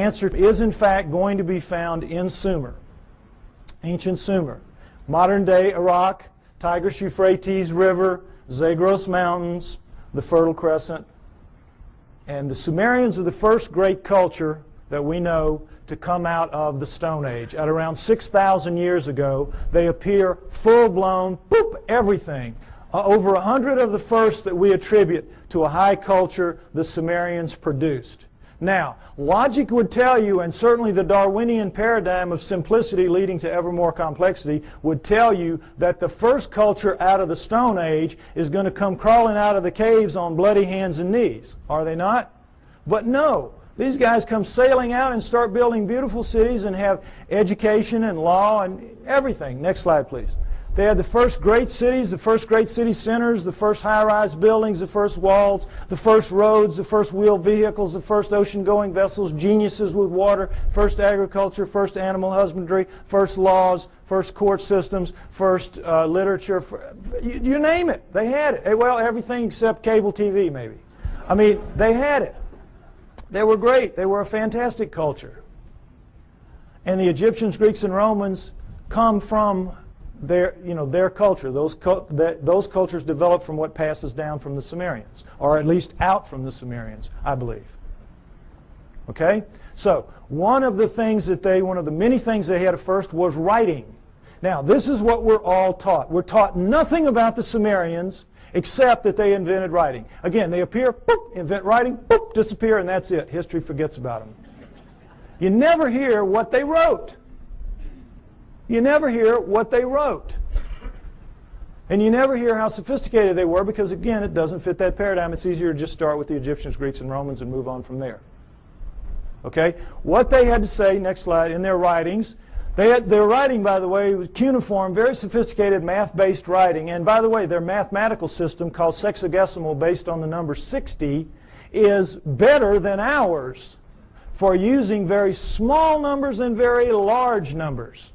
answer is in fact going to be found in Sumer, ancient Sumer. Modern day Iraq, Tigris-Euphrates River, Zagros Mountains, the Fertile Crescent. And the Sumerians are the first great culture that we know to come out of the Stone Age. At around 6,000 years ago, they appear full-blown, boop, everything. Over 100 of the first that we attribute to a high culture the Sumerians produced. Now, logic would tell you, and certainly the Darwinian paradigm of simplicity leading to ever more complexity would tell you that the first culture out of the Stone Age is going to come crawling out of the caves on bloody hands and knees. Are they not? But no. These guys come sailing out and start building beautiful cities and have education and law and everything. Next slide, please. They had the first great cities, the first great city centers, the first high-rise buildings, the first walls, the first roads, the first wheeled vehicles, the first ocean-going vessels, geniuses with water, first agriculture, first animal husbandry, first laws, first court systems, first literature. You name it. They had it. Well, everything except cable TV, maybe. I mean, they had it. They were great. They were a fantastic culture. And the Egyptians, Greeks, and Romans come from their culture. Those cultures developed from what passes down from the Sumerians, or at least out from the Sumerians, I believe. Okay? So, one of the many things they had at first was writing. Now, this is what we're all taught. We're taught nothing about the Sumerians except that they invented writing. Again, they appear, boop, invent writing, boop, disappear, and that's it. History forgets about them. You never hear what they wrote. You never hear what they wrote. And you never hear how sophisticated they were because, again, it doesn't fit that paradigm. It's easier to just start with the Egyptians, Greeks, and Romans and move on from there. Okay? What they had to say, next slide, in their writings, their writing, by the way, was cuneiform, very sophisticated math-based writing. And by the way, their mathematical system, called sexagesimal, based on the number 60, is better than ours for using very small numbers and very large numbers.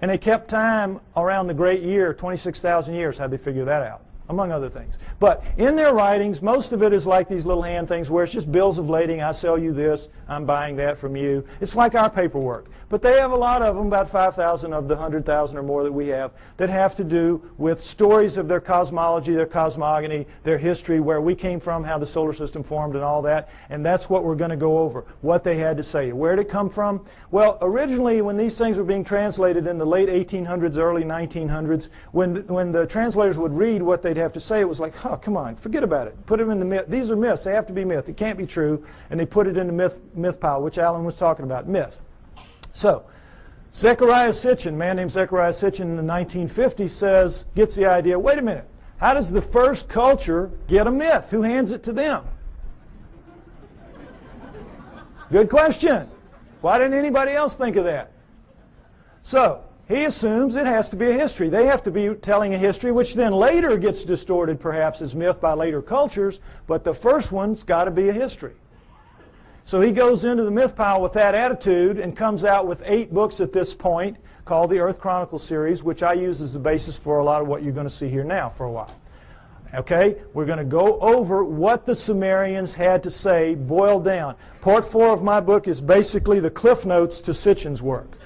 And they kept time around the great year, 26,000 years. How'd they figure that out? Among other things. But in their writings, most of it is like these little hand things where it's just bills of lading. I sell you this. I'm buying that from you. It's like our paperwork. But they have a lot of them, about 5,000 of the 100,000 or more that we have, that have to do with stories of their cosmology, their cosmogony, their history, where we came from, how the solar system formed and all that. And that's what we're going to go over, what they had to say. Where did it come from? Well, originally when these things were being translated in the late 1800s, early 1900s, when the translators would read what they'd have to say, it was like, oh, come on, forget about it. Put them in the myth. These are myths. They have to be myth. It can't be true. And they put it in the myth pile, which Alan was talking about, myth. So, Zechariah Sitchin, a man named Zechariah Sitchin in the 1950s gets the idea, wait a minute, how does the first culture get a myth? Who hands it to them? Good question. Why didn't anybody else think of that? So, he assumes it has to be a history. They have to be telling a history, which then later gets distorted perhaps as myth by later cultures, but the first one's got to be a history. So he goes into the myth pile with that attitude and comes out with 8 books at this point called the Earth Chronicles series, which I use as the basis for a lot of what you're going to see here now for a while. Okay, we're going to go over what the Sumerians had to say, boiled down. Part 4 of my book is basically the cliff notes to Sitchin's work.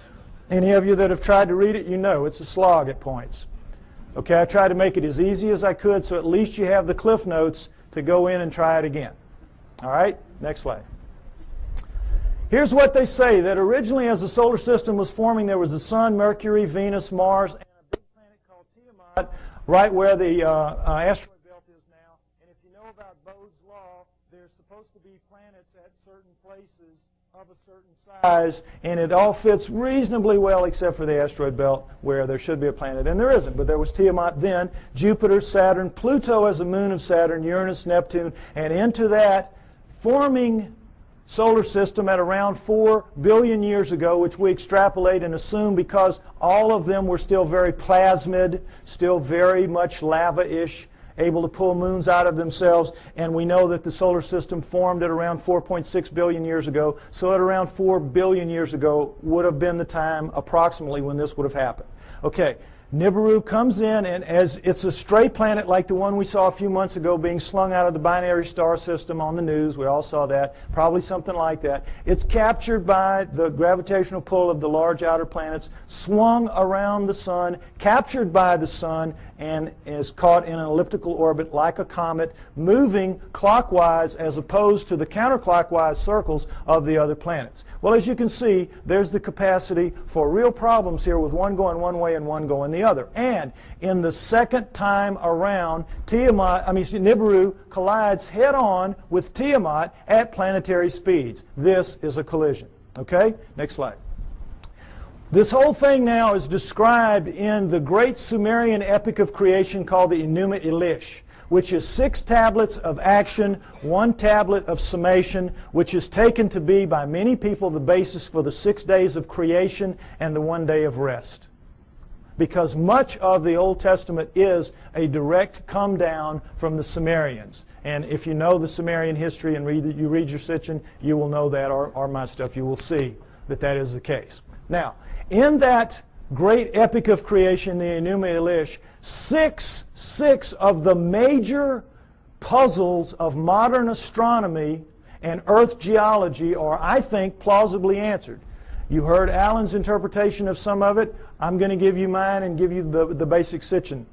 Any of you that have tried to read it, you know it's a slog at points. Okay, I tried to make it as easy as I could so at least you have the cliff notes to go in and try it again. All right, next slide. Here's what they say, that originally as the solar system was forming, there was the Sun, Mercury, Venus, Mars, and a big planet called Tiamat, right where the asteroid belt is now. And if you know about Bode's law, there's supposed to be planets at certain places of a certain size, and it all fits reasonably well except for the asteroid belt where there should be a planet, and there isn't. But there was Tiamat then, Jupiter, Saturn, Pluto as a moon of Saturn, Uranus, Neptune, and into that forming solar system at around 4 billion years ago, which we extrapolate and assume because all of them were still very plasmid, still very much lava-ish, able to pull moons out of themselves, and we know that the solar system formed at around 4.6 billion years ago, so at around 4 billion years ago would have been the time approximately when this would have happened. Okay, Nibiru comes in, and as it's a stray planet like the one we saw a few months ago being slung out of the binary star system on the news. We all saw that. Probably something like that. It's captured by the gravitational pull of the large outer planets, swung around the sun, captured by the sun, and is caught in an elliptical orbit like a comet, moving clockwise as opposed to the counterclockwise circles of the other planets. Well, as you can see, there's the capacity for real problems here with one going one way and one going the other. And in the second time around, Nibiru collides head-on with Tiamat at planetary speeds. This is a collision. Okay? Next slide. This whole thing now is described in the great Sumerian epic of creation called the Enuma Elish, which is 6 tablets of action, 1 tablet of summation, which is taken to be by many people the basis for the 6 days of creation and the 1 day of rest. Because much of the Old Testament is a direct come down from the Sumerians. And if you know the Sumerian history and you read your Sitchin, you will know that, or my stuff, you will see that that is the case. Now, in that great epic of creation, the Enuma Elish, six of the major puzzles of modern astronomy and Earth geology are, I think, plausibly answered. You heard Alan's interpretation of some of it. I'm going to give you mine and give you the basic Sitchin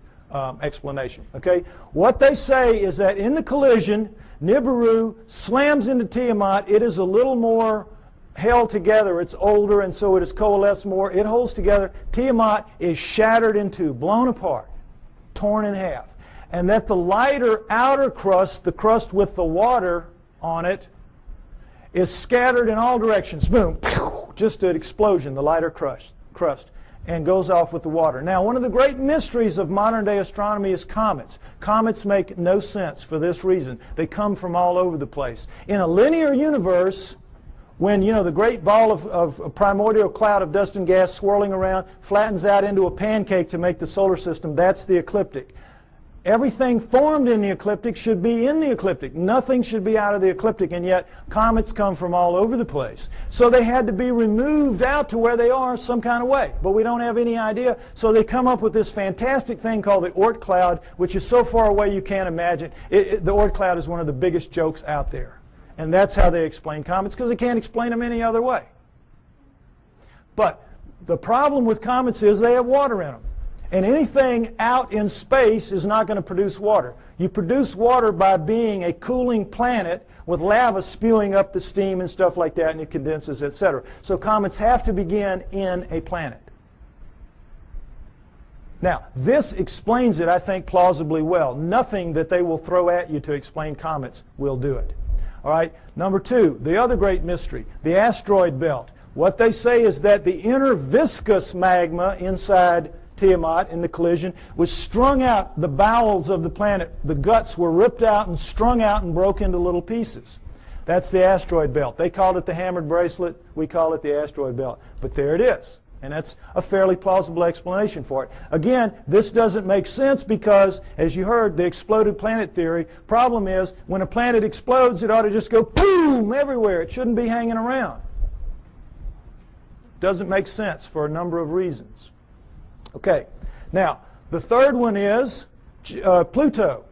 explanation. Okay? What they say is that in the collision, Nibiru slams into Tiamat. It is a little more held together. It's older, and so it is coalesced more. It holds together. Tiamat is shattered in two, blown apart, torn in half. And that the lighter outer crust, the crust with the water on it, is scattered in all directions. Boom, just an explosion, the lighter crust, and goes off with the water. Now, one of the great mysteries of modern day astronomy is comets. Comets make no sense for this reason. They come from all over the place. In a linear universe, when, you know, the great ball of a primordial cloud of dust and gas swirling around flattens out into a pancake to make the solar system, that's the ecliptic. Everything formed in the ecliptic should be in the ecliptic. Nothing should be out of the ecliptic, and yet comets come from all over the place. So they had to be removed out to where they are some kind of way, but we don't have any idea. So they come up with this fantastic thing called the Oort Cloud, which is so far away you can't imagine. The Oort Cloud is one of the biggest jokes out there. And that's how they explain comets, because they can't explain them any other way. But the problem with comets is they have water in them. And anything out in space is not going to produce water. You produce water by being a cooling planet with lava spewing up the steam and stuff like that, and it condenses, etc. So comets have to begin in a planet. Now, this explains it, I think, plausibly well. Nothing that they will throw at you to explain comets will do it. All right, number 2, the other great mystery, the asteroid belt. What they say is that the inner viscous magma inside Tiamat in the collision was strung out the bowels of the planet. The guts were ripped out and strung out and broke into little pieces. That's the asteroid belt. They called it the hammered bracelet. We call it the asteroid belt. But there it is. And that's a fairly plausible explanation for it. Again, this doesn't make sense because, as you heard, the exploded planet theory. Problem is, when a planet explodes, it ought to just go boom everywhere. It shouldn't be hanging around. Doesn't make sense for a number of reasons. Okay, now, the third one is Pluto.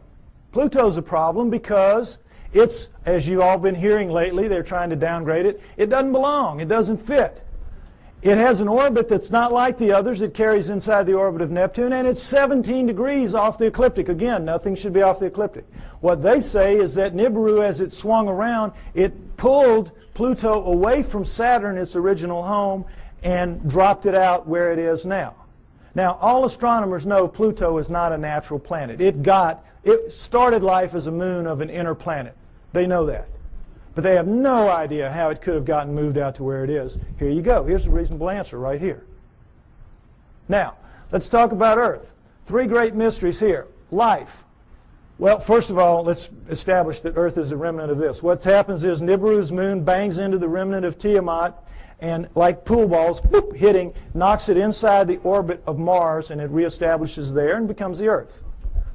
Pluto's a problem because it's, as you've all been hearing lately, they're trying to downgrade it. It doesn't belong. It doesn't fit. It has an orbit that's not like the others. It carries inside the orbit of Neptune, and it's 17 degrees off the ecliptic. Again, nothing should be off the ecliptic. What they say is that Nibiru, as it swung around, it pulled Pluto away from Saturn, its original home, and dropped it out where it is now. Now, all astronomers know Pluto is not a natural planet. It started life as a moon of an inner planet. They know that. But they have no idea how it could have gotten moved out to where it is. Here you go. Here's the reasonable answer right here. Now, let's talk about Earth. 3 great mysteries here. Life. Well, first of all, let's establish that Earth is a remnant of this. What happens is Nibiru's moon bangs into the remnant of Tiamat, and like pool balls, boop, hitting, knocks it inside the orbit of Mars, and it reestablishes there and becomes the Earth,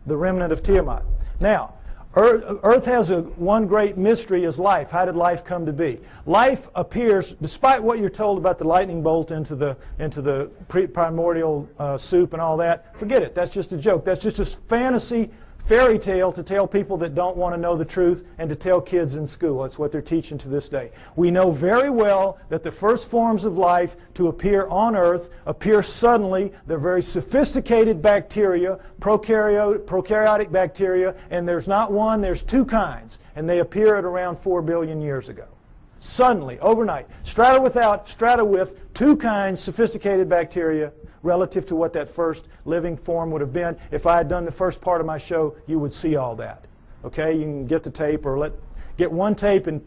the remnant of Tiamat. Now, Earth has one great mystery is life. How did life come to be? Life appears, despite what you're told about the lightning bolt into the primordial soup and all that, forget it. That's just a joke. That's just a fantasy fairy tale to tell people that don't want to know the truth and to tell kids in school. That's what they're teaching to this day. We know very well that the first forms of life to appear on Earth appear suddenly. They're very sophisticated bacteria, prokaryotic bacteria, and there's not one, there's two kinds, and they appear at around 4 billion years ago. Suddenly, overnight, strata with two kinds, sophisticated bacteria, relative to what that first living form would have been. If I had done the first part of my show, you would see all that. Okay, you can get the tape or get one tape and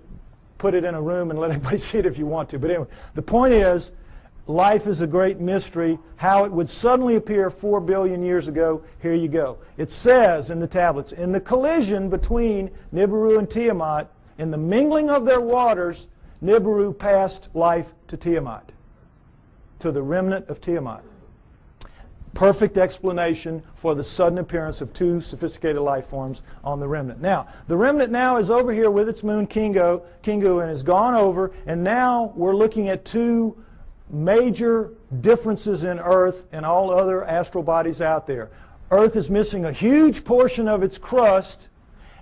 put it in a room and let everybody see it if you want to. But anyway, the point is, life is a great mystery. How it would suddenly appear 4 billion years ago, here you go. It says in the tablets, in the collision between Nibiru and Tiamat, in the mingling of their waters, Nibiru passed life to Tiamat, to the remnant of Tiamat. Perfect explanation for the sudden appearance of two sophisticated life forms on the remnant. Now, the remnant now is over here with its moon Kingu and has gone over, and now we're looking at two major differences in Earth and all other astral bodies out there. Earth is missing a huge portion of its crust,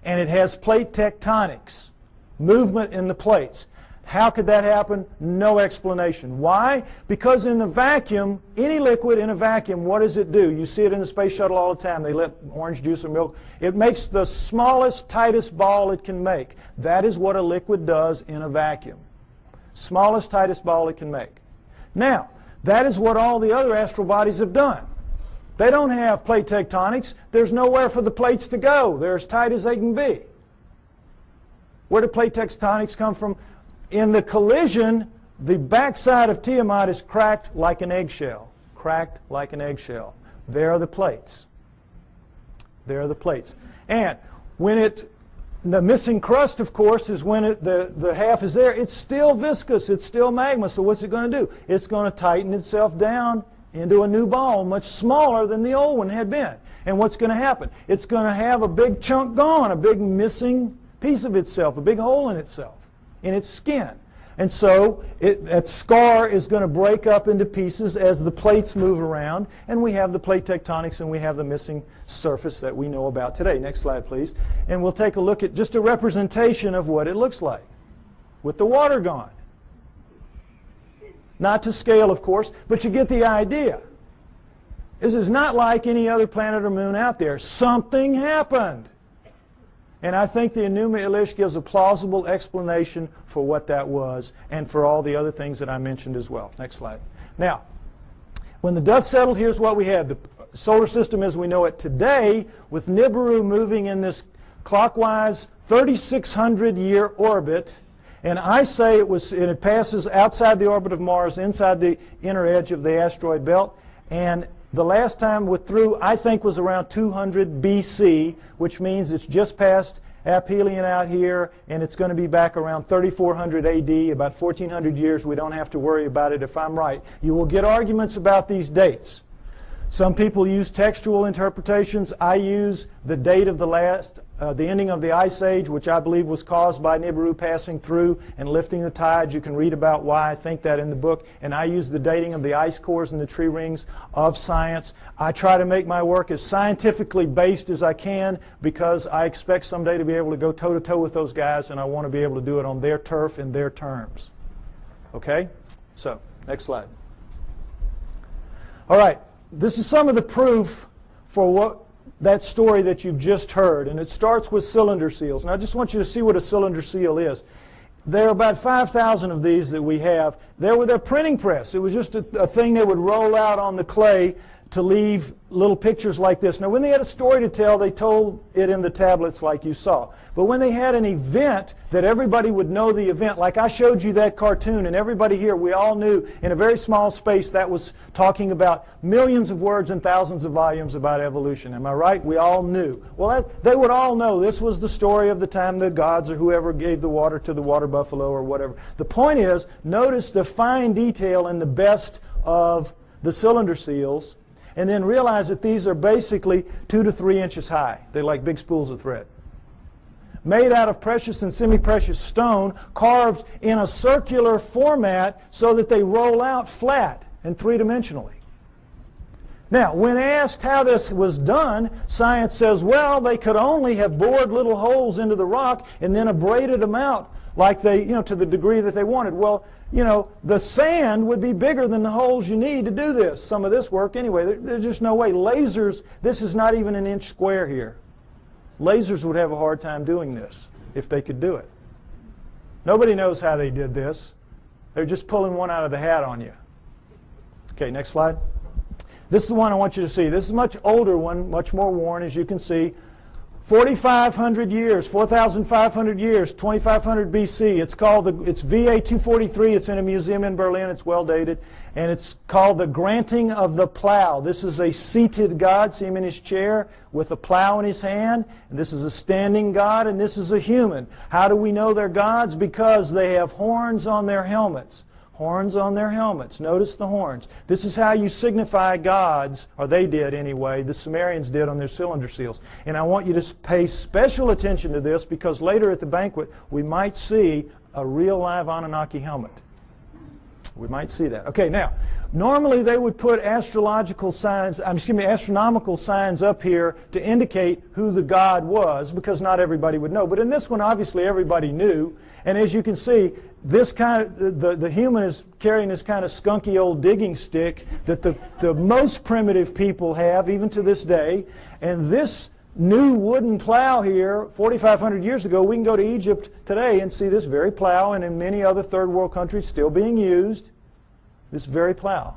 and it has plate tectonics, movement in the plates. How could that happen? No explanation. Why? Because in the vacuum, any liquid in a vacuum, what does it do? You see it in the space shuttle all the time. They let orange juice or milk. It makes the smallest, tightest ball it can make. That is what a liquid does in a vacuum. Smallest, tightest ball it can make. Now, that is what all the other astral bodies have done. They don't have plate tectonics. There's nowhere for the plates to go. They're as tight as they can be. Where do plate tectonics come from? In the collision, the backside of Tiamat is cracked like an eggshell. Cracked like an eggshell. There are the plates. There are the plates. And when the missing crust, of course, is when the half is there. It's still viscous. It's still magma. So what's it going to do? It's going to tighten itself down into a new ball, much smaller than the old one had been. And what's going to happen? It's going to have a big chunk gone, a big missing piece of itself, a big hole in itself, in its skin. And so that scar is going to break up into pieces as the plates move around, and we have the plate tectonics and we have the missing surface that we know about today. Next slide, please. And we'll take a look at just a representation of what it looks like with the water gone. Not to scale, of course, but you get the idea. This is not like any other planet or moon out there. Something happened. And I think the Enuma Elish gives a plausible explanation for what that was and for all the other things that I mentioned as well. Next slide. Now, when the dust settled, here's what we had. The solar system as we know it today, with Nibiru moving in this clockwise 3,600-year orbit. And I say it passes outside the orbit of Mars, inside the inner edge of the asteroid belt. And the last time we're through, I think, was around 200 BC, which means it's just past aphelion out here, and it's going to be back around 3400 AD, about 1400 years. We don't have to worry about it if I'm right. You will get arguments about these dates. Some people use textual interpretations. I use the date of the ending of the Ice Age, which I believe was caused by Nibiru passing through and lifting the tides. You can read about why I think that in the book. And I use the dating of the ice cores and the tree rings of science. I try to make my work as scientifically based as I can because I expect someday to be able to go toe-to-toe with those guys, and I want to be able to do it on their turf in their terms. Okay? So, next slide. All right. This is some of the proof for that story that you've just heard, and it starts with cylinder seals. And I just want you to see what a cylinder seal is. There are about 5,000 of these that we have. They're with their printing press. It was just a thing they would roll out on the clay to leave little pictures like this. Now, when they had a story to tell, they told it in the tablets like you saw. But when they had an event that everybody would know the event, like I showed you that cartoon, and everybody here, we all knew in a very small space that was talking about millions of words and thousands of volumes about evolution. Am I right? We all knew. Well, they would all know this was the story of the time the gods or whoever gave the water to the water buffalo or whatever. The point is, notice the fine detail in the best of the cylinder seals, and then realize that these are basically 2 to 3 inches high. They're like big spools of thread. made out of precious and semi-precious stone, carved in a circular format so that they roll out flat and three-dimensionally. Now, when asked how this was done, science says, well, they could only have bored little holes into the rock and then abraded them out like they, to the degree that they wanted. Well, the sand would be bigger than the holes you need to do this, some of this work anyway. There's just no way. Lasers, this is not even an inch square here. Lasers would have a hard time doing this if they could do it. Nobody knows how they did this. They're just pulling one out of the hat on you. Okay, next slide. This is the one I want you to see. This is a much older one, much more worn, as you can see. 4,500 years, 4,500 years, 2,500 BC. It's called it's VA 243. It's in a museum in Berlin. It's well dated. And it's called the Granting of the Plough. This is a seated God. See him in his chair with a plow in his hand. And this is a standing God, and this is a human. How do we know they're gods? Because they have horns on their helmets. Horns on their helmets. Notice the horns. This is how you signify gods, or they did anyway. The Sumerians did on their cylinder seals. And I want you to pay special attention to this because later at the banquet we might see a real live Anunnaki helmet. We might see that. Okay, now, normally they would put astronomical signs up here to indicate who the god was because not everybody would know. But in this one, obviously, everybody knew. And as you can see, this the human is carrying this kind of skunky old digging stick that the most primitive people have, even to this day. And this new wooden plow here, 4,500 years ago, we can go to Egypt today and see this very plow, and in many other third world countries still being used, this very plow.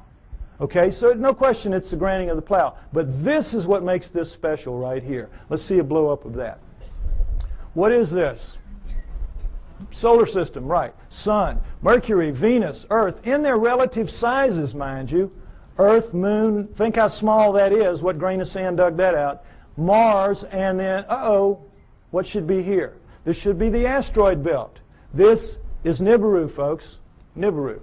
Okay, so no question it's the granting of the plow. But this is what makes this special right here. Let's see a blow-up of that. What is this? Solar system, right. Sun, Mercury, Venus, Earth, in their relative sizes, mind you. Earth, Moon, think how small that is. What grain of sand dug that out? Mars, and then, what should be here? This should be the asteroid belt. This is Nibiru, folks. Nibiru.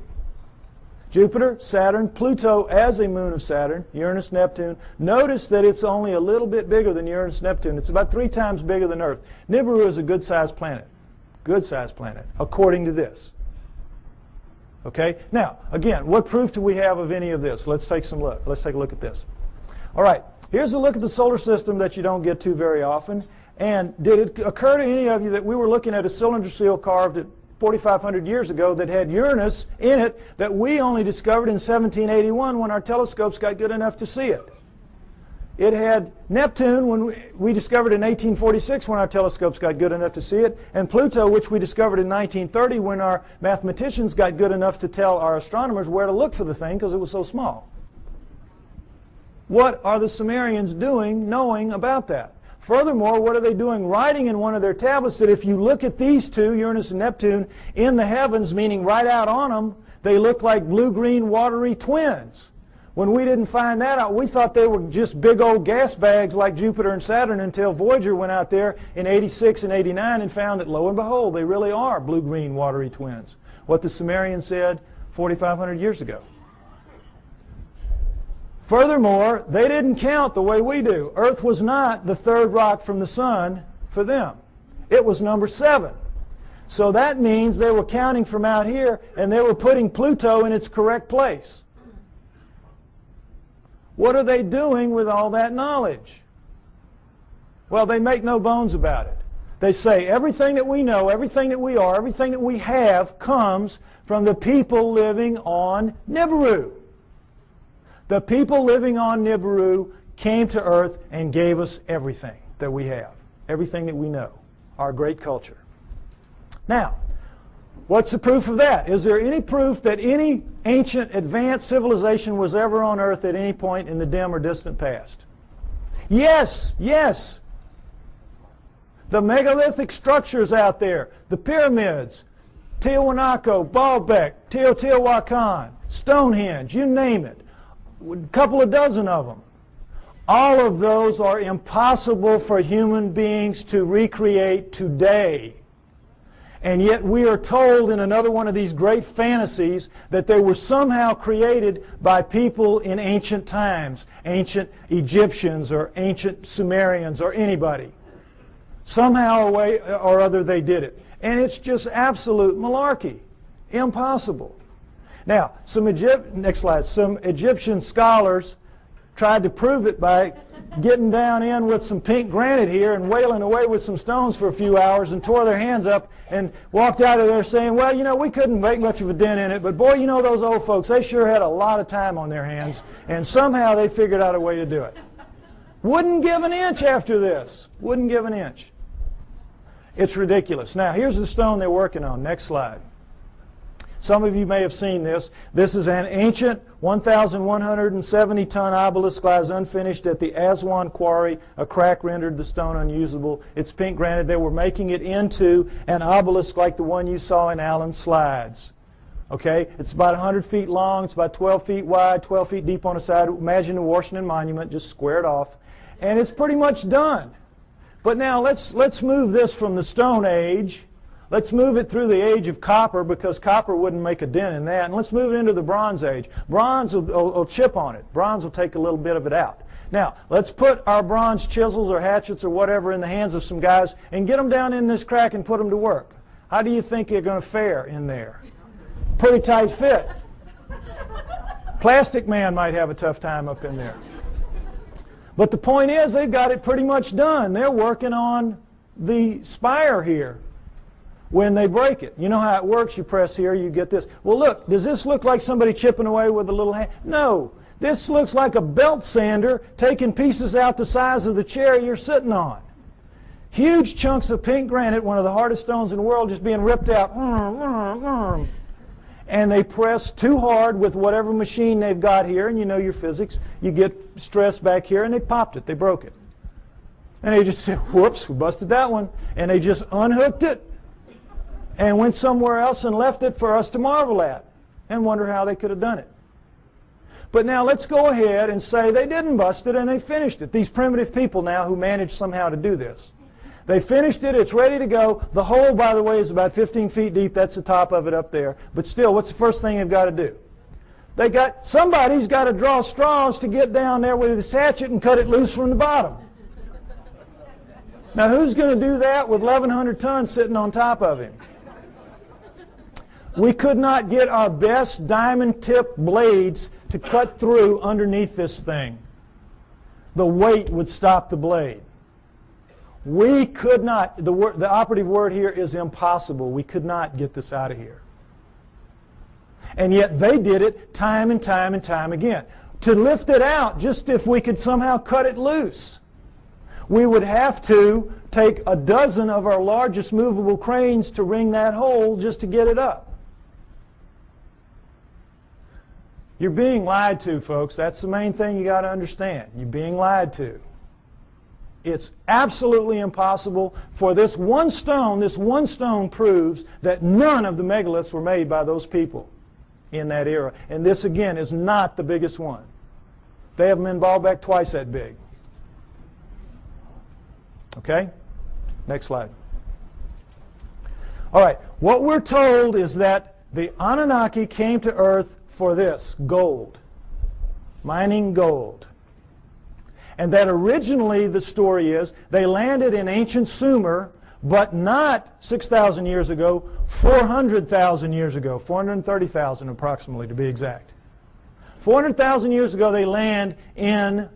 Jupiter, Saturn, Pluto as a moon of Saturn, Uranus, Neptune. Notice that it's only a little bit bigger than Uranus, Neptune. It's about 3 times bigger than Earth. Nibiru is a good-sized planet. Good-sized planet, according to this. Okay? Now, again, what proof do we have of any of this? Let's take some look. Let's take a look at this. All right. Here's a look at the solar system that you don't get to very often. And did it occur to any of you that we were looking at a cylinder seal carved at 4,500 years ago that had Uranus in it that we only discovered in 1781 when our telescopes got good enough to see it? It had Neptune when we discovered in 1846 when our telescopes got good enough to see it, and Pluto, which we discovered in 1930 when our mathematicians got good enough to tell our astronomers where to look for the thing because it was so small. What are the Sumerians doing knowing about that? Furthermore, what are they doing writing in one of their tablets that if you look at these two, Uranus and Neptune, in the heavens, meaning right out on them, they look like blue-green watery twins? When we didn't find that out, we thought they were just big old gas bags like Jupiter and Saturn until Voyager went out there in 86 and 89 and found that, lo and behold, they really are blue-green watery twins. What the Sumerians said 4,500 years ago. Furthermore, they didn't count the way we do. Earth was not the third rock from the sun for them. It was number 7. So that means they were counting from out here and they were putting Pluto in its correct place. What are they doing with all that knowledge? Well, they make no bones about it. They say everything that we know, everything that we are, everything that we have comes from the people living on Nibiru. The people living on Nibiru came to Earth and gave us everything that we have, everything that we know, our great culture. Now, what's the proof of that? Is there any proof that any ancient advanced civilization was ever on Earth at any point in the dim or distant past? Yes, yes. The megalithic structures out there, the pyramids, Tiwanaku, Baalbek, Teotihuacan, Stonehenge, you name it. A couple of dozen of them. All of those are impossible for human beings to recreate today. And yet we are told in another one of these great fantasies that they were somehow created by people in ancient times, ancient Egyptians or ancient Sumerians or anybody. Somehow or other they did it. And it's just absolute malarkey. Impossible. Now, next slide. Some Egyptian scholars tried to prove it by getting down in with some pink granite here and wailing away with some stones for a few hours and tore their hands up and walked out of there saying, well, you know, we couldn't make much of a dent in it, but boy, you know, those old folks, they sure had a lot of time on their hands, and somehow they figured out a way to do it. Wouldn't give an inch after this. Wouldn't give an inch. It's ridiculous. Now, here's the stone they're working on. Next slide. Some of you may have seen this. This is an ancient 1,170-ton obelisk lies unfinished at the Aswan quarry. A crack rendered the stone unusable. It's pink granite. They were making it into an obelisk like the one you saw in Allen's slides. Okay? It's about 100 feet long. It's about 12 feet wide, 12 feet deep on the side. Imagine the Washington Monument just squared off. And it's pretty much done. But now let's move this from the Stone Age. Let's move it through the age of copper, because copper wouldn't make a dent in that. And let's move it into the Bronze Age. Bronze will chip on it. Bronze will take a little bit of it out. Now, let's put our bronze chisels or hatchets or whatever in the hands of some guys and get them down in this crack and put them to work. How do you think you're going to fare in there? Pretty tight fit. Plastic Man might have a tough time up in there. But the point is, they've got it pretty much done. They're working on the spire here. When they break it, you know how it works. You press here, you get this. Well, look, does this look like somebody chipping away with a little hand? No. This looks like a belt sander taking pieces out the size of the chair you're sitting on. Huge chunks of pink granite, one of the hardest stones in the world, just being ripped out. And they press too hard with whatever machine they've got here, and you know your physics. You get stress back here, and they popped it. They broke it. And they just said, whoops, we busted that one. And they just unhooked it and went somewhere else and left it for us to marvel at and wonder how they could have done it. But now let's go ahead and say they didn't bust it and they finished it. These primitive people now who managed somehow to do this. They finished it. It's ready to go. The hole, by the way, is about 15 feet deep. That's the top of it up there. But still, what's the first thing they've got to do? Somebody's got to draw straws to get down there with his hatchet and cut it loose from the bottom. Now, who's going to do that with 1,100 tons sitting on top of him? We could not get our best diamond-tipped blades to cut through underneath this thing. The weight would stop the blade. We could not, the operative word here is impossible. We could not get this out of here. And yet they did it time and time and time again. To lift it out, just if we could somehow cut it loose, we would have to take a dozen of our largest movable cranes to wring that hole just to get it up. You're being lied to, folks. That's the main thing you got to understand. You're being lied to. It's absolutely impossible for this one stone. This one stone proves that none of the megaliths were made by those people in that era. And this, again, is not the biggest one. They have them in Baalbek twice that big. Okay? Next slide. All right. What we're told is that the Anunnaki came to Earth for this, gold, mining gold. And that originally the story is they landed in ancient Sumer, but not 6,000 years ago, 400,000 years ago, 430,000 approximately to be exact. 400,000 years ago they land in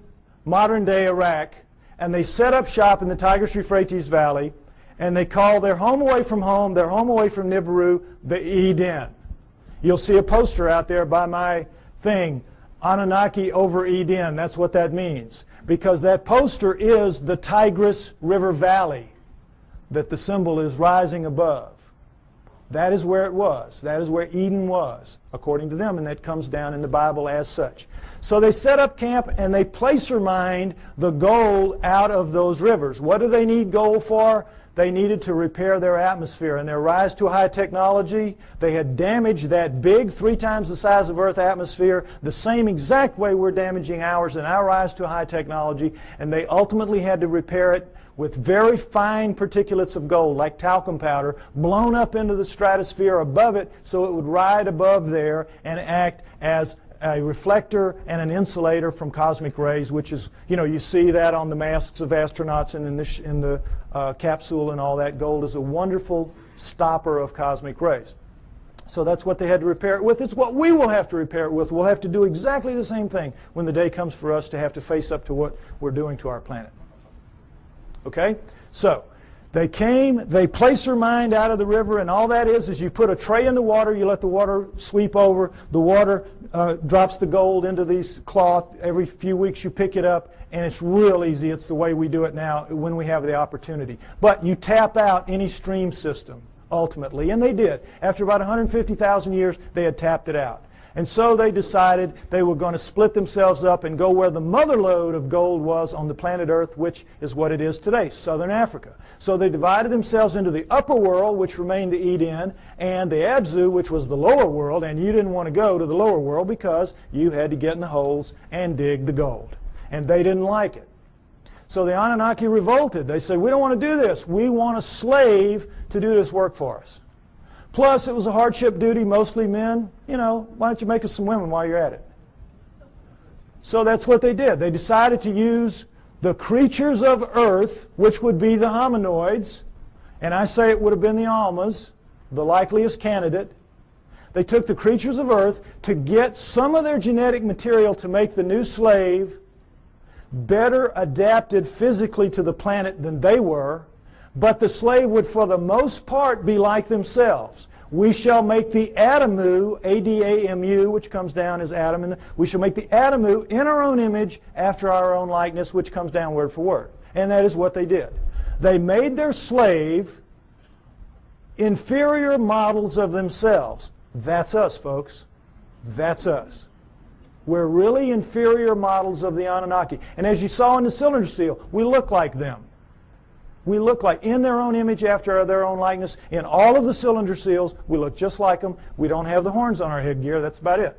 modern-day Iraq, and they set up shop in the Tigris-Euphrates Valley, and they call their home away from home, their home away from Nibiru, the Eden. You'll see a poster out there by my thing, Anunnaki over Eden. That's what that means. Because that poster is the Tigris River Valley that the symbol is rising above. That is where it was. That is where Eden was, according to them, and that comes down in the Bible as such. So they set up camp and they placer mined the gold out of those rivers. What do they need gold for? They needed to repair their atmosphere. In their rise to high technology, they had damaged that big, 3 times the size of Earth atmosphere, the same exact way we're damaging ours in our rise to high technology, and they ultimately had to repair it with very fine particulates of gold, like talcum powder, blown up into the stratosphere above it so it would ride above there and act as a reflector and an insulator from cosmic rays, which is, you see that on the masks of astronauts and in the capsule and all that. Gold is a wonderful stopper of cosmic rays. So that's what they had to repair it with. It's what we will have to repair it with. We'll have to do exactly the same thing when the day comes for us to have to face up to what we're doing to our planet. Okay? So they came, they placer mined out of the river, and all that is you put a tray in the water, you let the water sweep over, the water drops the gold into these cloth. Every few weeks you pick it up, and it's real easy. It's the way we do it now when we have the opportunity. But you tap out any stream system, ultimately, and they did. After about 150,000 years, they had tapped it out. And so they decided they were going to split themselves up and go where the mother lode of gold was on the planet Earth, which is what it is today, southern Africa. So they divided themselves into the upper world, which remained the Eden, and the Abzu, which was the lower world, and you didn't want to go to the lower world because you had to get in the holes and dig the gold. And they didn't like it. So the Anunnaki revolted. They said, we don't want to do this. We want a slave to do this work for us. Plus, it was a hardship duty, mostly men. Why don't you make us some women while you're at it? So that's what they did. They decided to use the creatures of Earth, which would be the hominoids, and I say it would have been the Almas, the likeliest candidate. They took the creatures of Earth to get some of their genetic material to make the new slave better adapted physically to the planet than they were, but the slave would for the most part be like themselves. We shall make the Adamu, A-D-A-M-U, which comes down as Adam, and we shall make the Adamu in our own image after our own likeness, which comes down word for word. And that is what they did. They made their slave inferior models of themselves. That's us, folks. That's us. We're really inferior models of the Anunnaki. And as you saw in the cylinder seal, we look like them. We look like, in their own image after their own likeness. In all of the cylinder seals, we look just like them. We don't have the horns on our headgear. That's about it.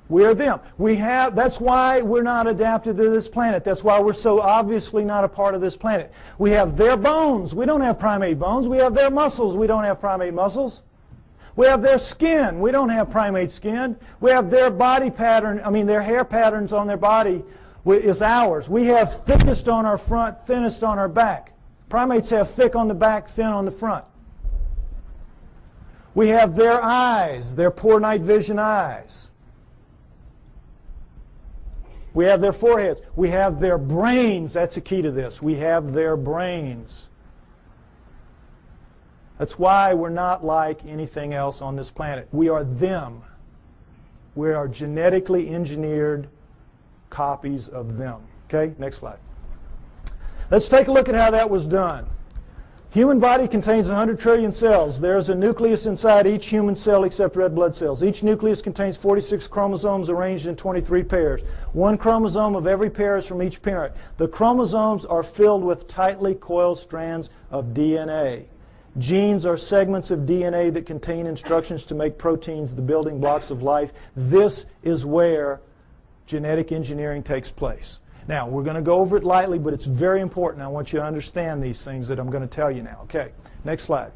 We are them. That's why we're not adapted to this planet. That's why we're so obviously not a part of this planet. We have their bones. We don't have primate bones. We have their muscles. We don't have primate muscles. We have their skin. We don't have primate skin. We have their body pattern, their hair patterns on their body is ours. We have thickest on our front, thinnest on our back. Primates have thick on the back, thin on the front. We have their eyes, their poor night vision eyes. We have their foreheads. We have their brains. That's a key to this. We have their brains. That's why we're not like anything else on this planet. We are them. We are genetically engineered copies of them. Okay, next slide. Let's take a look at how that was done. Human body contains 100 trillion cells. There's a nucleus inside each human cell except red blood cells. Each nucleus contains 46 chromosomes arranged in 23 pairs. One chromosome of every pair is from each parent. The chromosomes are filled with tightly coiled strands of DNA. Genes are segments of DNA that contain instructions to make proteins, the building blocks of life. This is where genetic engineering takes place. Now, we're going to go over it lightly, but it's very important. I want you to understand these things that I'm going to tell you now. Okay, next slide.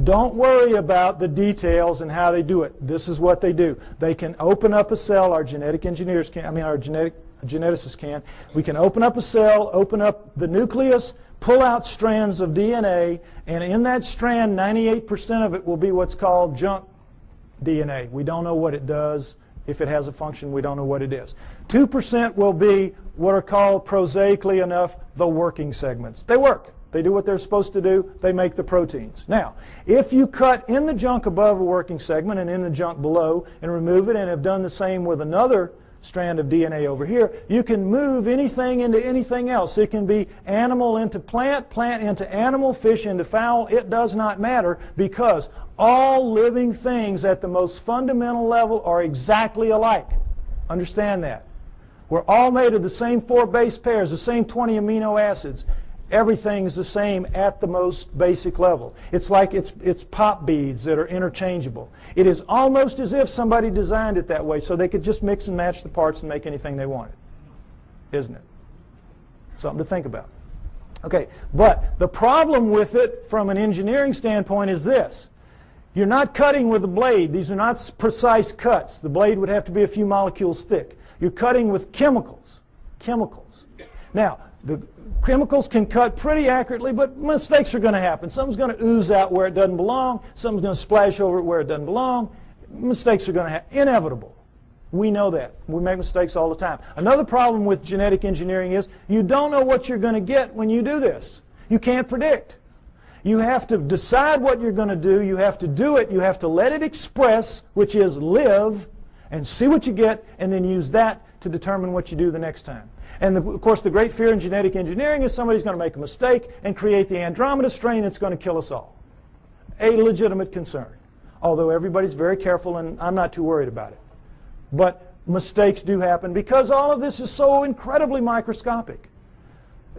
Don't worry about the details and how they do it. This is what they do. They can open up a cell, our genetic engineers can, our geneticists can. We can open up a cell, open up the nucleus, pull out strands of DNA, and in that strand, 98% of it will be what's called junk DNA. We don't know what it does. If it has a function, we don't know what it is. 2% will be what are called, prosaically enough, the working segments. They work. They do what they're supposed to do. They make the proteins. Now, if you cut in the junk above a working segment and in the junk below and remove it and have done the same with another strand of DNA over here, you can move anything into anything else. It can be animal into plant, plant into animal, fish into fowl. It does not matter because all living things at the most fundamental level are exactly alike. Understand that. We're all made of the same 4 base pairs, the same 20 amino acids. Everything is the same at the most basic level. It's like it's pop beads that are interchangeable. It is almost as if somebody designed it that way so they could just mix and match the parts and make anything they wanted. Isn't it? Something to think about. Okay, but the problem with it from an engineering standpoint is this. You're not cutting with a blade. These are not precise cuts. The blade would have to be a few molecules thick. You're cutting with chemicals. Chemicals. Now, the chemicals can cut pretty accurately, but mistakes are going to happen. Something's going to ooze out where it doesn't belong. Something's going to splash over it where it doesn't belong. Mistakes are going to happen. Inevitable. We know that. We make mistakes all the time. Another problem with genetic engineering is you don't know what you're going to get when you do this. You can't predict. You have to decide what you're going to do. You have to do it. You have to let it express, which is live, and see what you get, and then use that to determine what you do the next time. And of course, the great fear in genetic engineering is somebody's going to make a mistake and create the Andromeda strain that's going to kill us all. A legitimate concern. Although everybody's very careful, and I'm not too worried about it. But mistakes do happen because all of this is so incredibly microscopic.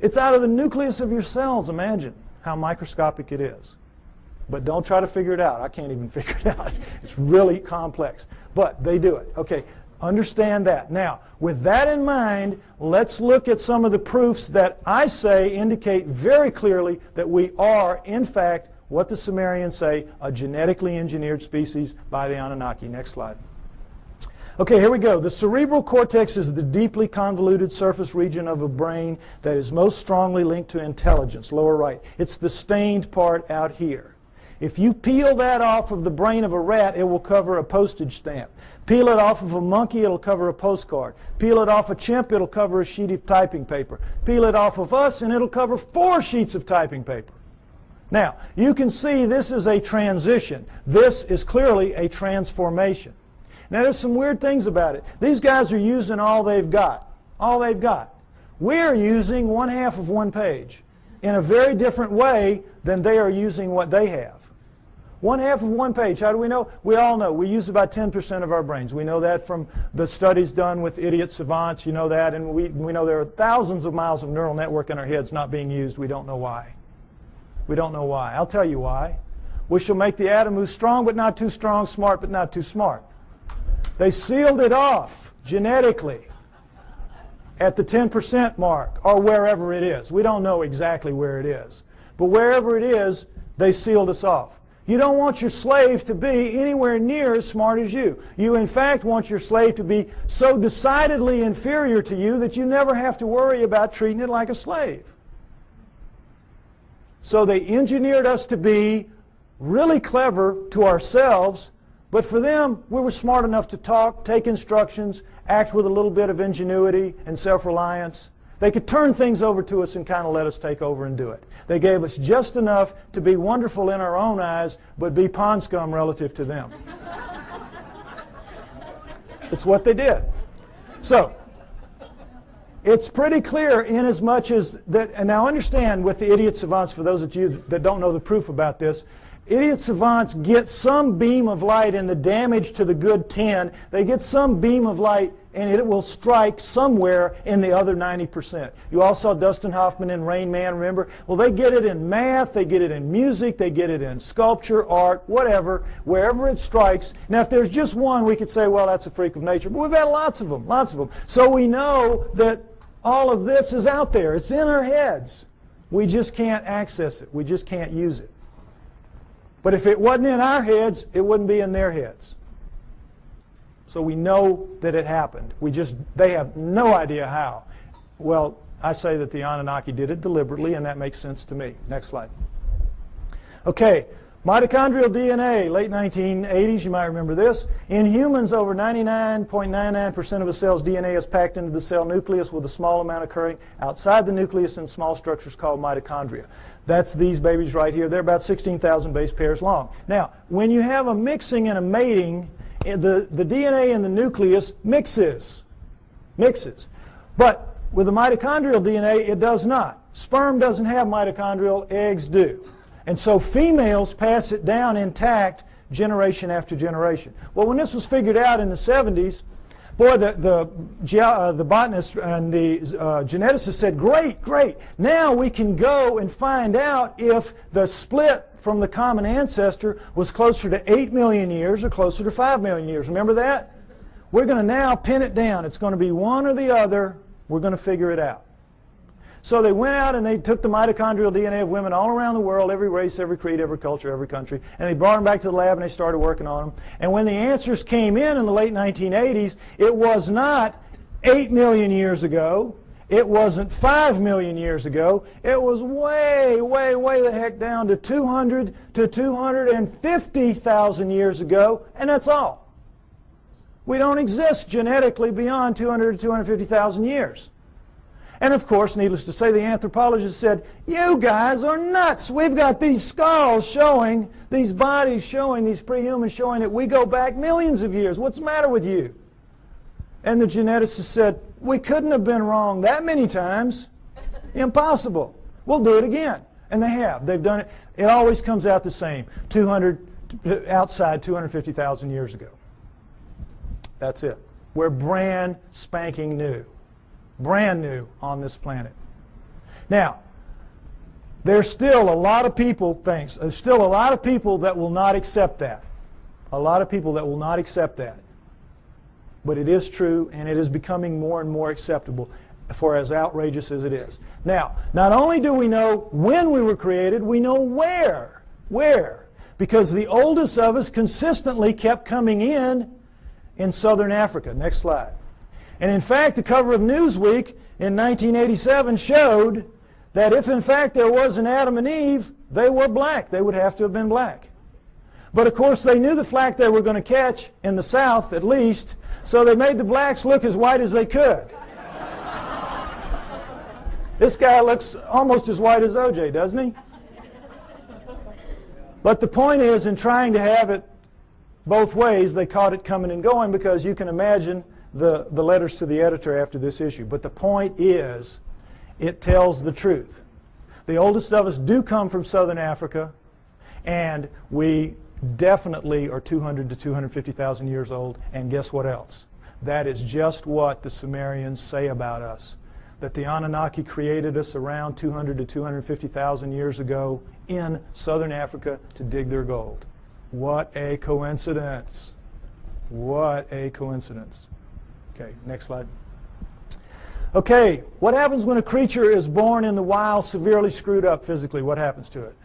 It's out of the nucleus of your cells, imagine how microscopic it is. But don't try to figure it out. I can't even figure it out. It's really complex. But they do it. Okay, understand that. Now, with that in mind, let's look at some of the proofs that I say indicate very clearly that we are, in fact, what the Sumerians say, a genetically engineered species by the Anunnaki. Next slide. Okay, here we go. The cerebral cortex is the deeply convoluted surface region of a brain that is most strongly linked to intelligence, lower right. It's the stained part out here. If you peel that off of the brain of a rat, it will cover a postage stamp. Peel it off of a monkey, it'll cover a postcard. Peel it off a chimp, it'll cover a sheet of typing paper. Peel it off of us, and it'll cover 4 sheets of typing paper. Now, you can see this is a transition. This is clearly a transformation. Now, there's some weird things about it. These guys are using all they've got. All they've got. We're using 1/2 of one page in a very different way than they are using what they have. 1/2 of one page. How do we know? We all know. We use about 10% of our brains. We know that from the studies done with idiot savants. You know that. And we know there are thousands of miles of neural network in our heads not being used. We don't know why. We don't know why. I'll tell you why. We shall make the atom who's strong but not too strong, smart but not too smart. They sealed it off genetically at the 10% mark or wherever it is. We don't know exactly where it is. But wherever it is, they sealed us off. You don't want your slave to be anywhere near as smart as you. You, in fact, want your slave to be so decidedly inferior to you that you never have to worry about treating it like a slave. So they engineered us to be really clever to ourselves, but for them, we were smart enough to talk, take instructions, act with a little bit of ingenuity and self-reliance. They could turn things over to us and kind of let us take over and do it. They gave us just enough to be wonderful in our own eyes, but be pond scum relative to them. It's what they did. So, it's pretty clear in as much as that, and now understand with the idiot savants, for those of you that don't know the proof about this, idiot savants get some beam of light in the damage to the good 10. They get some beam of light and it will strike somewhere in the other 90%. You all saw Dustin Hoffman in Rain Man, remember? Well, they get it in math, they get it in music, they get it in sculpture, art, whatever, wherever it strikes. Now, if there's just one, we could say, well, that's a freak of nature. But we've had lots of them, lots of them. So we know that all of this is out there. It's in our heads. We just can't access it. We just can't use it. But if it wasn't in our heads, it wouldn't be in their heads. So we know that it happened. They have no idea how. Well, I say that the Anunnaki did it deliberately, and that makes sense to me. Next slide. Okay, mitochondrial DNA, late 1980s, you might remember this. In humans, over 99.99% of a cell's DNA is packed into the cell nucleus, with a small amount occurring outside the nucleus in small structures called mitochondria. That's these babies right here. They're about 16,000 base pairs long. Now, when you have a mixing and a mating, the DNA in the nucleus mixes. But with the mitochondrial DNA, it does not. Sperm doesn't have mitochondrial, eggs do. And so females pass it down intact generation after generation. Well, when this was figured out in the 70s, boy, the botanists and the geneticists said, great. Now we can go and find out if the split from the common ancestor was closer to 8 million years or closer to 5 million years. Remember that? We're going to now pin it down. It's going to be one or the other. We're going to figure it out. So they went out and they took the mitochondrial DNA of women all around the world, every race, every creed, every culture, every country, and they brought them back to the lab and they started working on them. And when the answers came in the late 1980s, it was not 8 million years ago. It wasn't 5 million years ago. It was way, way, way the heck down to 200 to 250,000 years ago, and that's all. We don't exist genetically beyond 200 to 250,000 years. And of course, needless to say, the anthropologists said, you guys are nuts. We've got these skulls showing, these bodies showing, these prehumans showing that we go back millions of years. What's the matter with you? And the geneticists said, we couldn't have been wrong that many times. Impossible. We'll do it again. And they have. They've done it. It always comes out the same. Outside 250,000 years ago. That's it. We're brand spanking new. Brand new on this planet. Now, there's still a lot of people, there's still a lot of people that will not accept that. A lot of people that will not accept that. But it is true, and it is becoming more and more acceptable, for as outrageous as it is. Now, not only do we know when we were created, we know where. Where? Because the oldest of us consistently kept coming in southern Africa. Next slide. And in fact, the cover of Newsweek in 1987 showed that if in fact there was an Adam and Eve, they were black. They would have to have been black. But of course they knew the flack they were going to catch, in the South at least, so they made the blacks look as white as they could. This guy looks almost as white as OJ, doesn't he? But the point is, in trying to have it both ways, they caught it coming and going, because you can imagine the letters to the editor after this issue. But the point is, it tells the truth. The oldest of us do come from southern Africa, and we definitely are 200 to 250,000 years old. And guess what else? That is just what the Sumerians say about us. That the Annunaki created us around 200 to 250,000 years ago in southern Africa to dig their gold. What a coincidence. What a coincidence. Okay, next slide. Okay, what happens when a creature is born in the wild severely screwed up physically? What happens to it?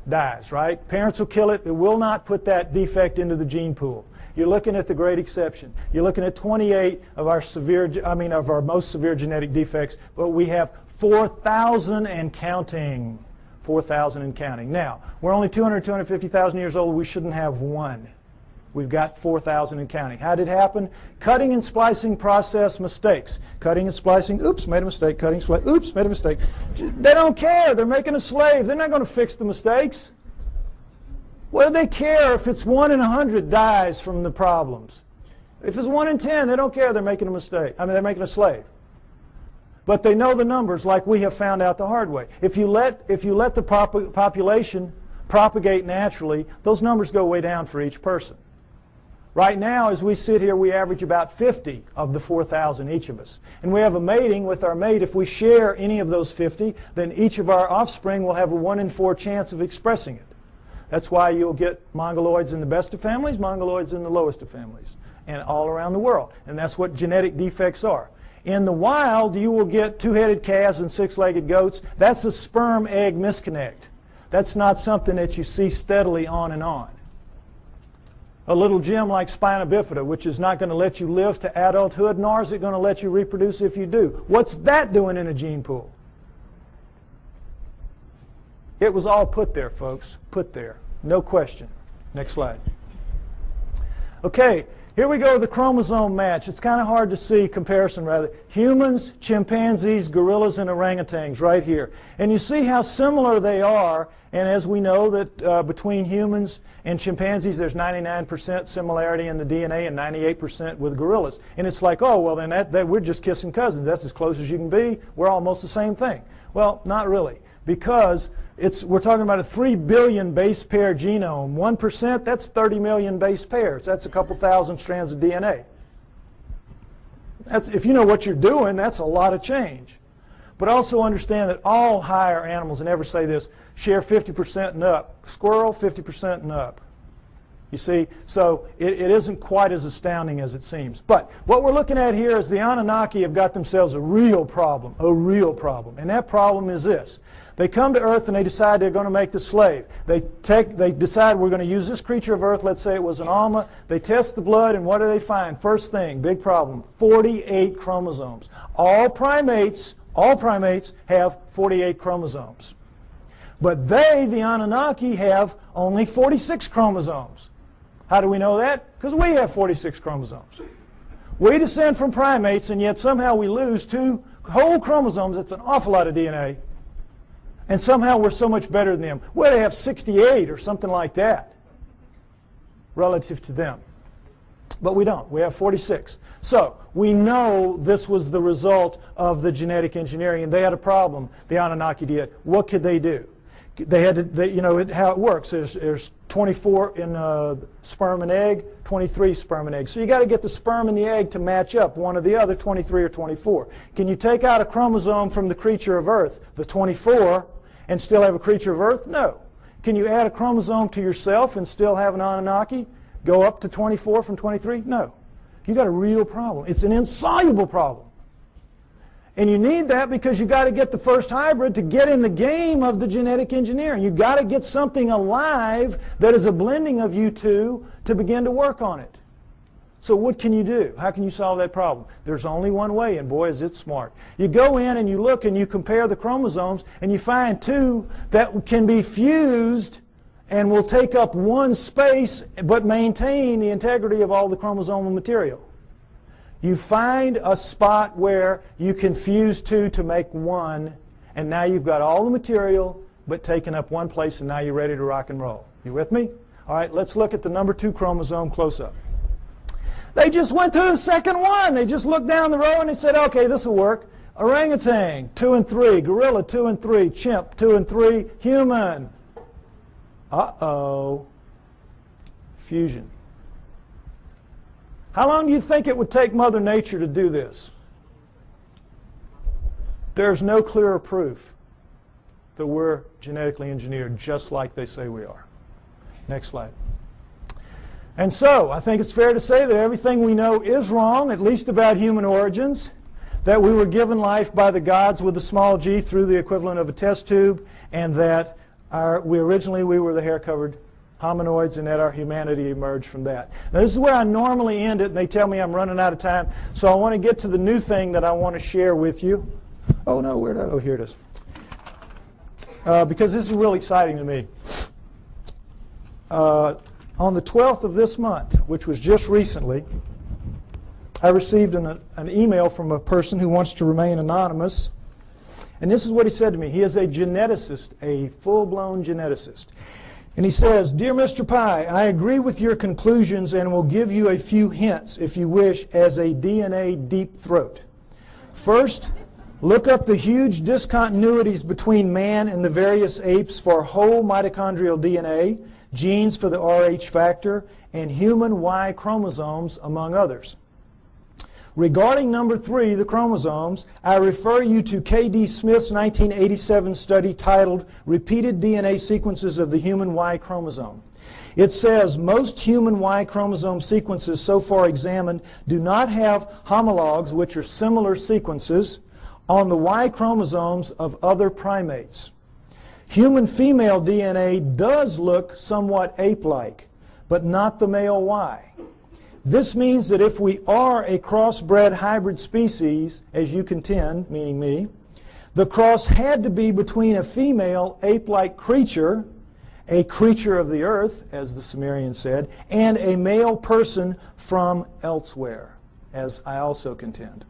Dies, right? Parents will kill it. They will not put that defect into the gene pool. You're looking at the great exception. You're looking at 28 of our most severe genetic defects, but we have 4,000 and counting. 4,000 and counting. Now, we're only 200, 250,000 years old. We shouldn't have one. We've got 4,000 and counting. How did it happen? Cutting and splicing process mistakes. Cutting and splicing, oops, made a mistake. Cutting, splicing, oops, made a mistake. They don't care. They're making a slave. They're not going to fix the mistakes. What do they care if it's 1 in 100 dies from the problems? If it's 1 in 10, they don't care. They're making a mistake. They're making a slave. But they know the numbers, like we have found out the hard way. If you let the population propagate naturally, those numbers go way down for each person. Right now, as we sit here, we average about 50 of the 4,000 each of us. And we have a mating with our mate. If we share any of those 50, then each of our offspring will have a 1 in 4 chance of expressing it. That's why you'll get mongoloids in the best of families, mongoloids in the lowest of families, and all around the world. And that's what genetic defects are. In the wild, you will get 2-headed calves and 6-legged goats. That's a sperm-egg misconnect. That's not something that you see steadily on and on. A little gem like spina bifida, which is not going to let you live to adulthood, nor is it going to let you reproduce if you do. What's that doing in a gene pool? It was all put there, folks. Put there. No question. Next slide. Okay, here we go with the chromosome match. It's kind of hard to see, comparison rather. Humans, chimpanzees, gorillas, and orangutans right here. And you see how similar they are. And as we know that between humans and chimpanzees, there's 99% similarity in the DNA and 98% with gorillas. And it's like, oh, well, then we're just kissing cousins. That's as close as you can be. We're almost the same thing. Well, not really. Because we're talking about a 3 billion base pair genome. 1%, that's 30 million base pairs. That's a couple thousand strands of DNA. If you know what you're doing, that's a lot of change. But also understand that all higher animals, and never say this, share 50% and up. Squirrel, 50% and up. You see, so it isn't quite as astounding as it seems. But what we're looking at here is the Anunnaki have got themselves a real problem. And that problem is this. They come to Earth and they decide they're going to make the slave. They decide we're going to use this creature of Earth, let's say it was an Alma. They test the blood, and what do they find? First thing, big problem, 48 chromosomes. All primates have 48 chromosomes. But they, the Anunnaki, have only 46 chromosomes. How do we know that? Because we have 46 chromosomes. We descend from primates, and yet somehow we lose 2 whole chromosomes. That's an awful lot of DNA. And somehow we're so much better than them. Well, they have 68 or something like that relative to them. But we don't. We have 46. So we know this was the result of the genetic engineering, and they had a problem. The Anunnaki did. What could they do? They had to, you know, how it works. There's 24 in sperm and egg, 23 sperm and egg. So you got to get the sperm and the egg to match up, one or the other, 23 or 24. Can you take out a chromosome from the creature of Earth, the 24, and still have a creature of Earth? No. Can you add a chromosome to yourself and still have an Anunnaki? Go up to 24 from 23? No. You got a real problem. It's an insoluble problem. And you need that because you got to get the first hybrid to get in the game of the genetic engineering. You got to get something alive that is a blending of you two to begin to work on it. So what can you do? How can you solve that problem? There's only one way, and boy, is it smart. You go in and you look and you compare the chromosomes, and you find 2 that can be fused and will take up one space but maintain the integrity of all the chromosomal material. You find a spot where you can fuse 2 to make 1, and now you've got all the material but taken up one place, and now you're ready to rock and roll. You with me? All right, let's look at the number 2 chromosome close up. They just went to the second one. They just looked down the row and they said, okay, this will work. Orangutan, 2 and 3. Gorilla, 2 and 3. Chimp, 2 and 3. Human. Uh-oh. Fusion. How long do you think it would take Mother Nature to do this? There's no clearer proof that we're genetically engineered just like they say we are. Next slide. And so, I think it's fair to say that everything we know is wrong, at least about human origins, that we were given life by the gods with a small g through the equivalent of a test tube, and that we were the hair-covered hominoids, and that our humanity emerged from that. Now, this is where I normally end it, and they tell me I'm running out of time, so I want to get to the new thing that I want to share with you. Oh, no, where did I? Oh, here it is. Because this is really exciting to me. On the 12th of this month, which was just recently, I received an email from a person who wants to remain anonymous. And this is what he said to me. He is a geneticist, a full-blown geneticist. And he says, "Dear Mr. Pye, I agree with your conclusions and will give you a few hints, if you wish, as a DNA deep throat. First, look up the huge discontinuities between man and the various apes for whole mitochondrial DNA, genes for the Rh factor, and human Y chromosomes, among others. Regarding number 3, the chromosomes, I refer you to K.D. Smith's 1987 study titled Repeated DNA Sequences of the Human Y Chromosome. It says most human Y chromosome sequences so far examined do not have homologs, which are similar sequences, on the Y chromosomes of other primates. Human female DNA does look somewhat ape-like, but not the male Y. This means that if we are a crossbred hybrid species, as you contend, meaning me, the cross had to be between a female ape-like creature, a creature of the earth, as the Sumerians said, and a male person from elsewhere, as I also contend."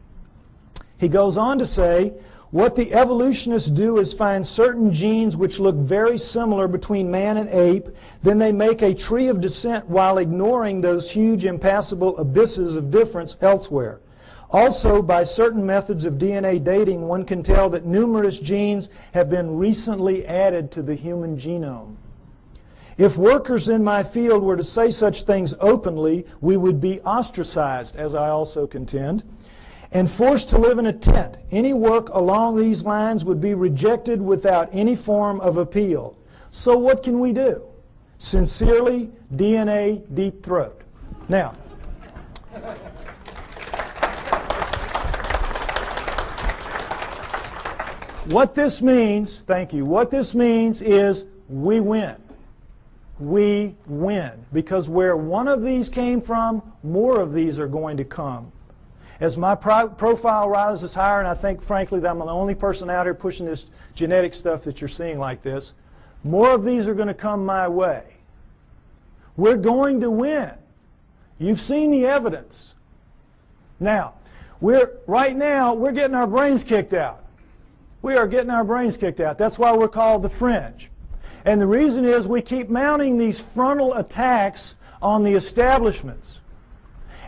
He goes on to say, "What the evolutionists do is find certain genes which look very similar between man and ape, then they make a tree of descent while ignoring those huge impassable abysses of difference elsewhere. Also, by certain methods of DNA dating, one can tell that numerous genes have been recently added to the human genome. If workers in my field were to say such things openly, we would be ostracized, as I also contend, and forced to live in a tent. Any work along these lines would be rejected without any form of appeal. So what can we do? Sincerely, DNA Deep Throat. Now, what this means, thank you, what this means is we win. We win. Because where one of these came from, more of these are going to come. As my profile rises higher, and I think, frankly, that I'm the only person out here pushing this genetic stuff that you're seeing like this, more of these are going to come my way. We're going to win. You've seen the evidence. Now, right now, we're getting our brains kicked out. We are getting our brains kicked out. That's why we're called the fringe. And the reason is we keep mounting these frontal attacks on the establishments.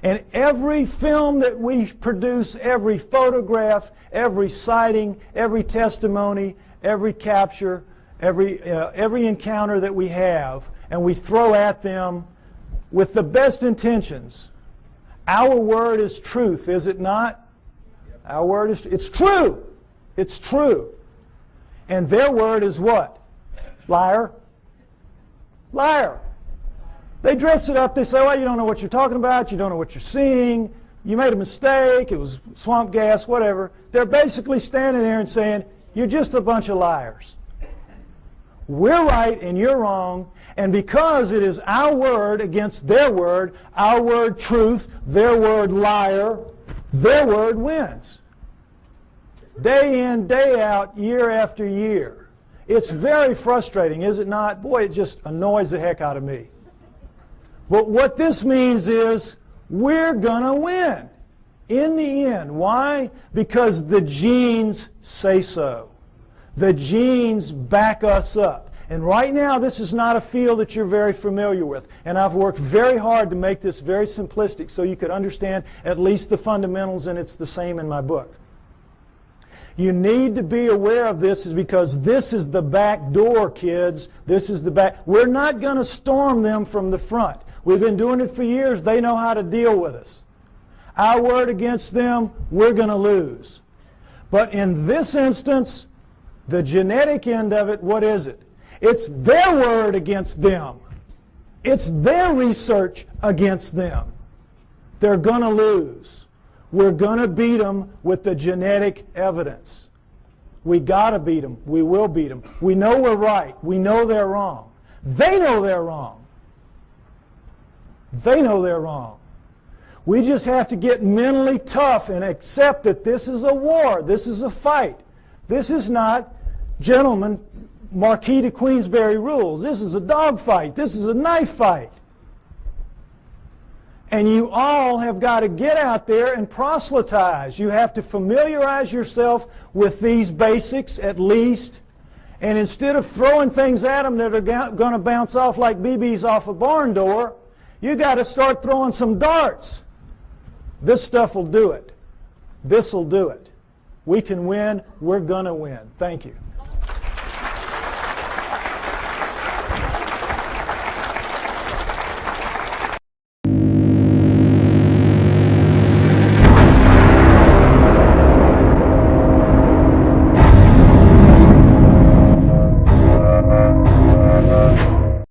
And every film that we produce, every photograph, every sighting, every testimony, every capture, every encounter that we have, and we throw at them with the best intentions. Our word is truth, is it not? Our word is, it's true. It's true. And their word is what? Liar. Liar. They dress it up. They say, well, you don't know what you're talking about. You don't know what you're seeing. You made a mistake. It was swamp gas, whatever. They're basically standing there and saying, you're just a bunch of liars. We're right and you're wrong. And because it is our word against their word, our word truth, their word liar, their word wins. Day in, day out, year after year. It's very frustrating, is it not? Boy, it just annoys the heck out of me. But what this means is we're going to win in the end. Why? Because the genes say so. The genes back us up. And right now, this is not a field that you're very familiar with. And I've worked very hard to make this very simplistic so you could understand at least the fundamentals, and it's the same in my book. You need to be aware of this is because this is the back door, kids. This is the back. We're not going to storm them from the front. We've been doing it for years. They know how to deal with us. Our word against them, we're going to lose. But in this instance, the genetic end of it, what is it? It's their word against them. It's their research against them. They're going to lose. We're going to beat them with the genetic evidence. We got to beat them. We will beat them. We know we're right. We know they're wrong. They know they're wrong. They know they're wrong. We just have to get mentally tough and accept that this is a war. This is a fight. This is not, gentlemen, Marquis de Queensberry rules. This is a dog fight. This is a knife fight. And you all have got to get out there and proselytize. You have to familiarize yourself with these basics at least. And instead of throwing things at them that are going to bounce off like BBs off a barn door, you got to start throwing some darts. This stuff will do it. This will do it. We can win. We're going to win. Thank you.